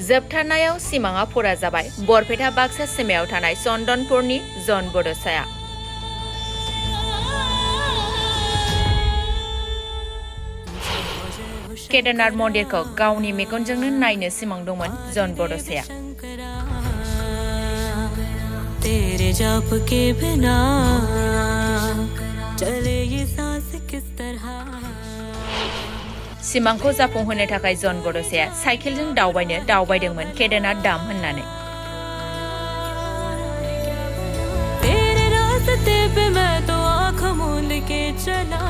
जोबथारनायाव सिमाङा फुरा जाबाय बरपेटा बाक्सा सिमायाव थानाय चन्दनपुरनि जन बड'साया। केदारनाथ मन्दिरखौ गावनि मेगनजोंनो नायनो सिमां दंमोन जन बड'साया। तेरे जाप के बिना चले ये सांस किस तरह। सिमांखौ जाफुंहोनो थाखाय जन बड'साया साइकेलजों दावबायदोंमोन केदारनाथ धाम होननानै। तेरे रास्ते पे मैं तो आँख मूंद के चला।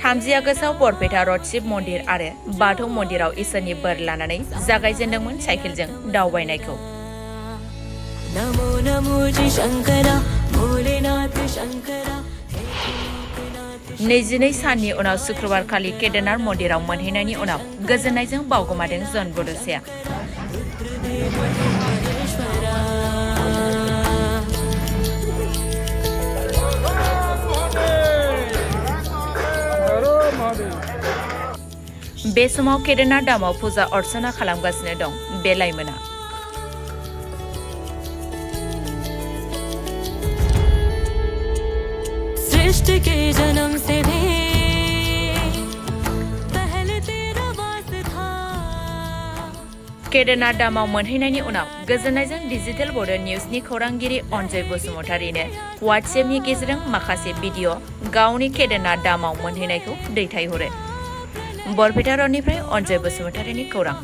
30 आगस्टआव बरपेटा रड शिव मन्दिर आरो बाथौ मन्दिराव इसोरनि बोर लानानै जागायजेनदोंमोन साइकेलजों दावबायनायखौ। नमो नमो जी शंकरा भोलेनाथ शंकरा। 22 साननि उनाव शुक्रबारखालि केदारनाथ मन्दिराव मोनहैनायनि उनाव गोजोननायजों बावगोमादों जन बड'साया। बे समाव केदारनाथ धामाव फुजा अर्चना खालामगासिनो दं बे लाइमोना। सृष्टि के जन्म से भी पहले तेरा वास था। केदारनाथ धामाव मोनहैनायनि उनाव गोजोननायजों डिजिटेल बड' निउजनि खौरांगिरि अनजय बसुमतारीनो वाट्सएपनि गेजेरजों माखासे भिडिअ गावनि केदारनाथ धामाव मोनहैनायखौ दैथायहरो। बरपेटा रडनिफ्राय अनजय बसुमतारीनि खौरां।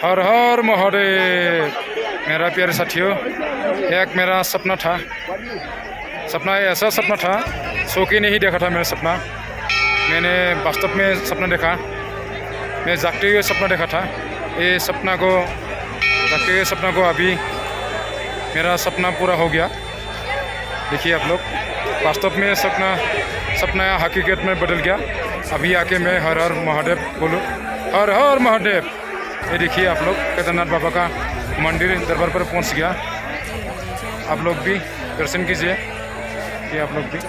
हर हर महादेव। मेरा प्यारे साथियों, एक मेरा सपना था, सपना ऐसा सपना था सो के नहीं देखा था मेरा सपना। मैंने वास्तव में सपना देखा, मैं जागते हुए सपना देखा था। ये सपना को जागते हुए सपना को अभी मेरा सपना पूरा हो गया। देखिए आप लोग, वास्तव में सपना हकीकत में बदल गया। अभी आके मैं हर हर महादेव बोलूँ, हर हर महादेव। ये देखिए आप लोग, केदारनाथ बाबा का मंदिर दरबार पर पहुंच गया। आप लोग भी दर्शन कीजिए, ये आप लोग भी।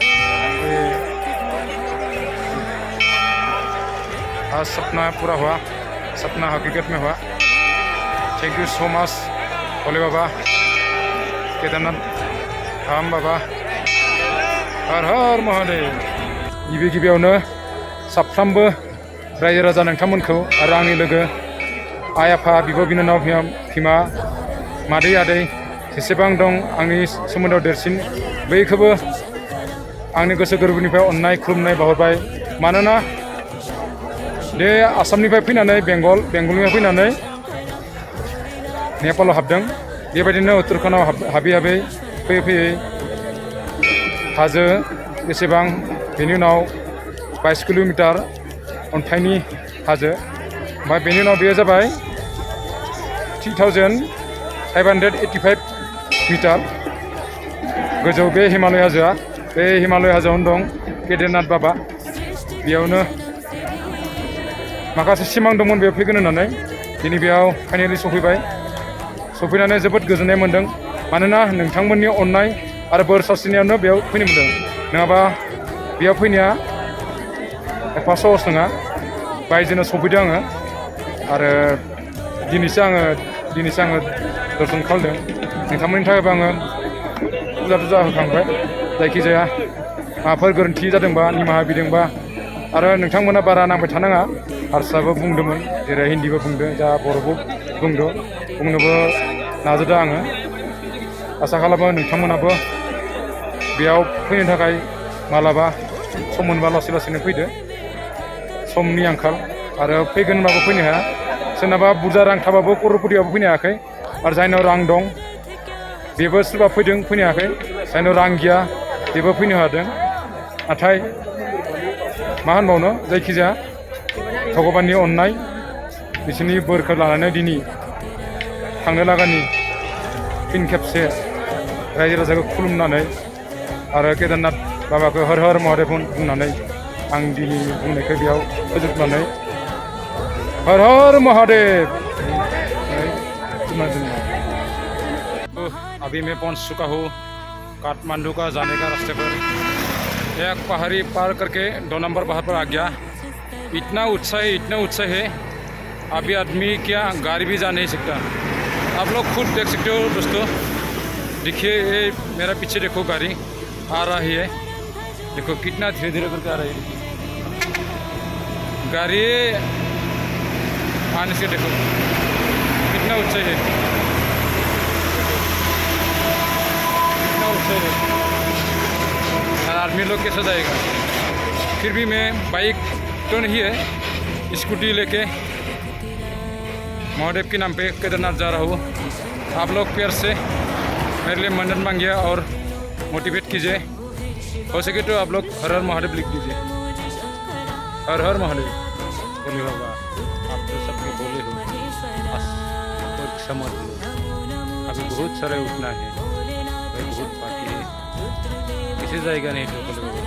आज सपना पूरा हुआ, सपना हकीकत में हुआ। थैंक यू सो मच भोले बाबा, केदारनाथ धाम बाबा, हर हर महादेव। गिबियावनो साफ्रोमबो रायजो राजा नोंथांमोनखौ आरो आंनि लोगो आइ आफा बिब' बिनानाव बिमा मादै आदै जेसेबां दं आंनि सोमोन्दोआव देरसिन बयखौबो आंनि गोसो गोरबोनिफ्राय अननाय खुलुमनाय बावहरबाय। मानोना बे आसामनिफ्राय फैनानै बेंगलनिफ्राय फैनानै नेपालाव हाबदों। बेबायदिनो उत्तराखन्डआव हाबै फैयै हाजो बेसेबां, बेनि उनाव 22 किल'मिटार अन्थाइनि हाजो, ओमफ्राय बेनि उनाव बेयो जाबाय 3585 मिटार गोजौ बे हिमालय हाजोआ। बे हिमालय हाजोआवनो दं केदारनाथ बाबा। बेयावनो माखासे सिमां दंमोन बेयाव फैगोन होननानै, दिनै बेयाव फाइनालि सफैनानै जोबोद गोजोननाय मोन्दों। मानोना नोंथांमोननि अननाय आरो बोर सारस्रिनायावनो बेयाव फैनो मोन्दों। नङाबा बेयाव फैनाया एफा सहस नङा। बायजोनो सफैदों आङो आरो दिनैसो आङो दर्शन खालामदों। नोंथांमोननि थाखायबो आङो फुजा होखांबाय। जायखिजाया माबाफोर गोरोन्थि जादोंबा निमाहा बिदोंबा, आरो नोंथांमोना बारा नांबाय थानाङा। हारसाबो बुंदोंमोन, जेरै हिन्दीबो बुंदों, जा बर'बो बुंनोबो नाजादों आङो। आसा खालामो नोंथांमोनाबो बेयाव फैनो थाखाय मालाबा सम मोनबा लासैनो फैदो। समनि आंखाल आरो फैगोन होनबाबो फैनो हाया। सोरनाबा बुरजा रां थाबाबो कर'रपतियावबो फैनो हायाखै, आरो जायनाव रां दं बेबो सोरबा फैनो हायाखै। जायनाव रां गैया बेबो फैनो हादों। नाथाय मा होनबावनो, जायखिजाया भगबाननि अननाय बिसोरनि बोरखौ लानानै दिनै थांनो लागानि फिन खेबसे रायजो राजाखौ खुलुमनानै आरो केदारनाथ बाबाखौ हर हर महादेव बुंनानै आं दिनै बुंनायखौ बेयाव फोजोबनानै हर हर महादेव। अभी मैं पहुंच चुका हूँ काठमांडू का जाने का रास्ते पर। एक पहाड़ी पार करके 2 नंबर पहाड़ पर आ गया। इतना उत्साह है अभी आदमी क्या गाड़ी भी जा नहीं सकता। आप लोग खुद देख सकते हो दोस्तों। देखिए ये मेरा पीछे देखो गाड़ी आ रही है। देखो कितना धीरे धीरे करके आ रही है। गाड़ी आने से देखो कितना उत्साह है, कितना उत्साह है। और आदमी लोग कैसे जाएगा। फिर भी मैं बाइक तो नहीं है, स्कूटी लेके महादेव के नाम पे केदारनाथ जा रहा हूँ। आप लोग प्यार से मेरे लिए मन्नत मांगिए और मोटिवेट कीजिए। हो सके तो आप लोग हर हर महादेव लिख दीजिए। हर हर महादेव बोले होगा। आप तो सबके बोले हो, बस कोई समझ लो। अभी बहुत सारे उठना है, बहुत बाकी है। किसी जाएगा नहीं तो बोले होगा।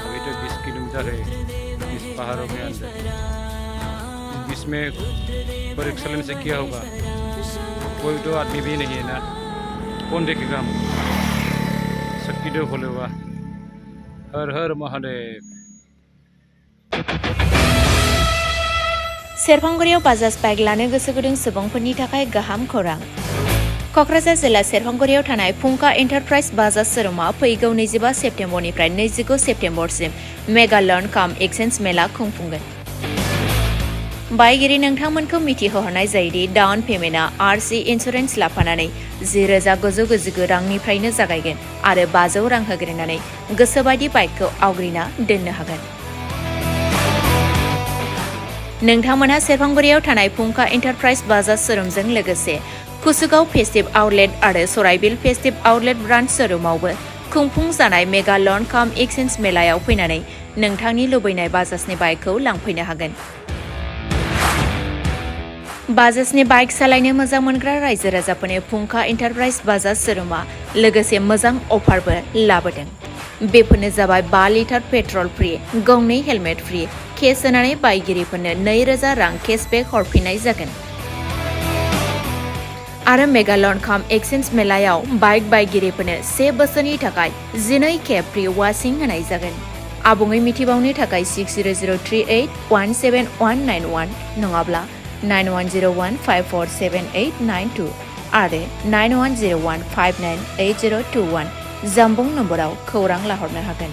अभी तो 20 किलोमीटर है इस पहाड़ों के अंदर। इसमें परीक्षण से किया होगा, कोई तो आदमी भी नहीं है ना, कौन देखेगा हम। शक्ति तो बोले होगा। हर हर महादेव। सेरफांगुरियाव बाजाज बाइक लानो गोसो गुदुं सुबुंफोरनि थाखाय गाहाम खौरां। क'क्राझार जिल्ला सेरफांगुरियाव थानाय फुंका एन्टारप्राइज बाजाज शोरूमा फैगौ 25 सेप्तेम्बरनिफ्राय 29 सेप्तेम्बरसिम मेगा लर्न काम एक्सचेन्ज मेला खुंफुंगोन। बायगिरि नोंथांमोनखौ मिथिहोहरनाय जायोदि डाउन पेमेन्टआ आरसि इन्सुरेन्स लाफानानै 10,999 रांनिफ्रायनो जागायगोन आरो 500 रां होग्रोनानै गोसोबायदि बाइकखौ आवग्रिना दोननो हागोन। नोंथांमोनहा सेरफांगुरियाव थानाय फुंका एन्टारप्राइज बाजाज शोरूमजों लोगोसे कुसुगाव फेस्टिभ आउटलेट आरो सराइबिल फेस्टिभ आउटलेट ब्रान्च शोरूमावबो खुंफुं जानाय मेगा लर्न काम एक्सचेन्ज मेलायाव फैनानै नोंथांनि लुबैनाय बाजाजनि बाइकखौ लांफैनो हागोन। बाजाजनि बाइक सालायनो मोजां मोनग्रा रायजो राजाफोरनो फुंका एन्टारप्राइज बाजाज शोरूमा लोगोसे मोजां अफारबो लाबोदों। बेफोरनो जाबाय 5 लिटार पेट्रल फ्रि, गंनै हेलमेट फ्रि, केस होनानै बायगिरिफोरनो 2,000 रां केसबेक हरफिननाय जागोन। आरो मेगा लर्न काम एक्सचेन्ज मेलायाव बाइक बायगिरिफोरनो 1 बोसोरनि थाखाय 12 खेब फ्रि वाशिं होनाय जागोन। आबुङै मिथिबावनो थाखाय 6003817191 नङाब्ला 9101547892 आरो 9101598021 जानबुं नम्बराव खौरां लाहरनो हागोन।